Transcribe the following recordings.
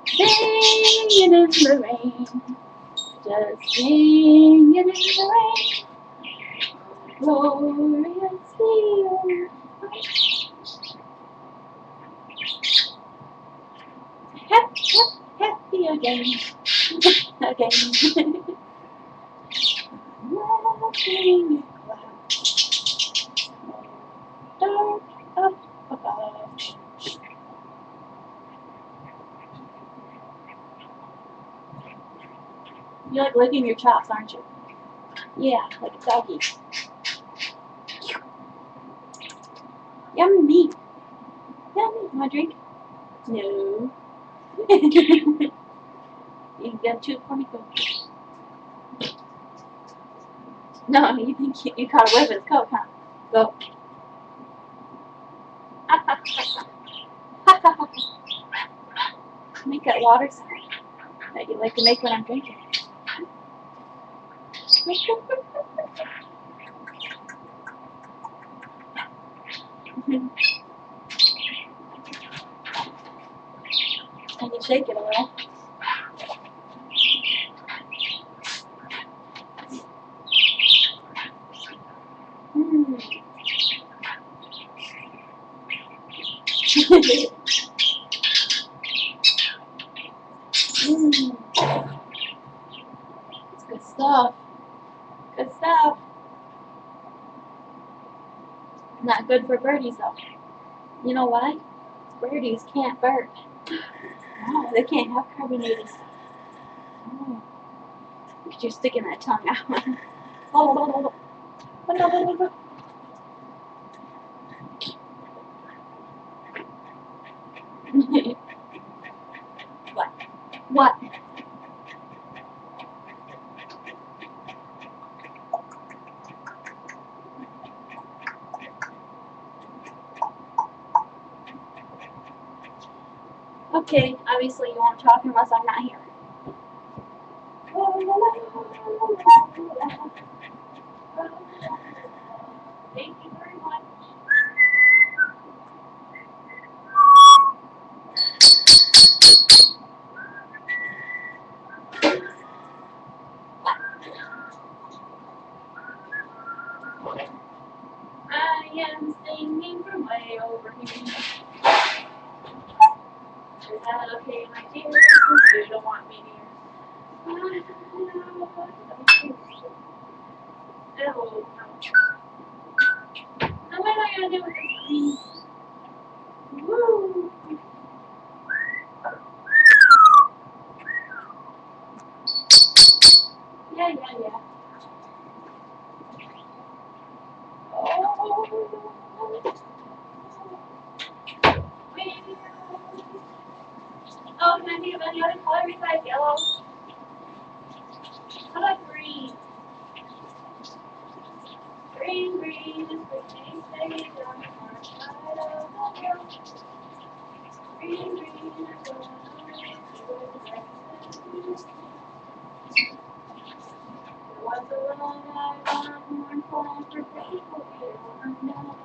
Singing in the rain, just singing in the rain, glorious field. Happy again, again. Nothing in clouds, dark up above. You like licking your chops, aren't you? Yeah, like a doggy. Yummy. Yummy. Want a drink? No. You can chew it for me. Go. No, you think you caught a whiff of his coat, huh? Go. Make that water sound that you like to make when I'm drinking. And you shake it a little. Good stuff. Good stuff. Not good for birdies though. You know why? Birdies can't bird. No, they can't have carbonated. Oh. Because you're sticking that tongue out. Oh. What? What? Okay, obviously you won't talk unless I'm not here. Thank you very much. I am singing from way over here. Is that okay, my dear? You don't want me near. Oh, no. Now what am I gonna do with this green? Woo! Yeah. Oh. Oh, can I think of any other color besides yellow? How about green? Green is pretty, stay on our side of the hill. Green is going was a long night, mournful for people here, one down,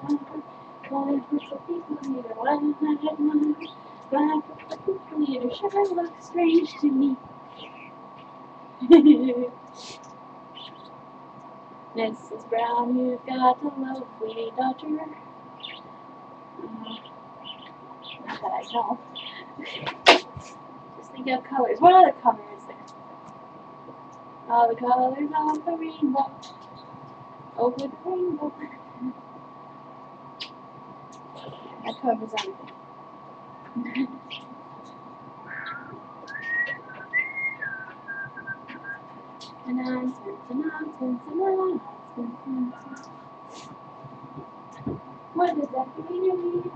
calling for some people here, one hundred miles, black for people here, sure looks strange to me. Mrs. Brown, you've got a lovely daughter. Not that I know. Just think of colors. What other color is there? All the colors of the rainbow. Over the rainbow. That covers everything. Nonsense. What does that mean?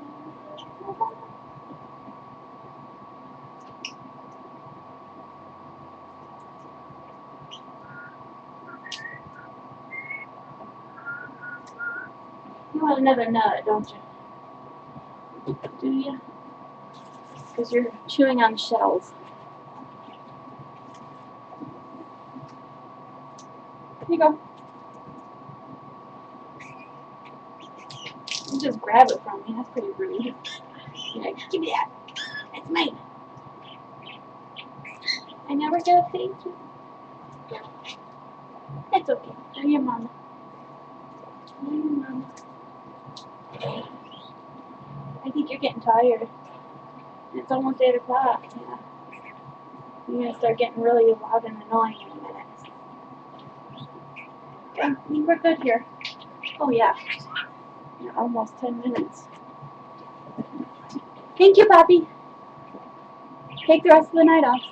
You want another nut, don't you? Do you? Because you're chewing on shells. Here you go. You just grab it from me. That's pretty rude. Yeah, give me that. It's mine. I never got a thank you. It's okay. I'm your mama. I'm your mama. I think you're getting tired. It's almost 8 o'clock. Yeah. You're going to start getting really loud and annoying in a minute. Okay, I think we're good here. Oh, yeah. Yeah, almost 10 minutes. Thank you, Poppy. Take the rest of the night off.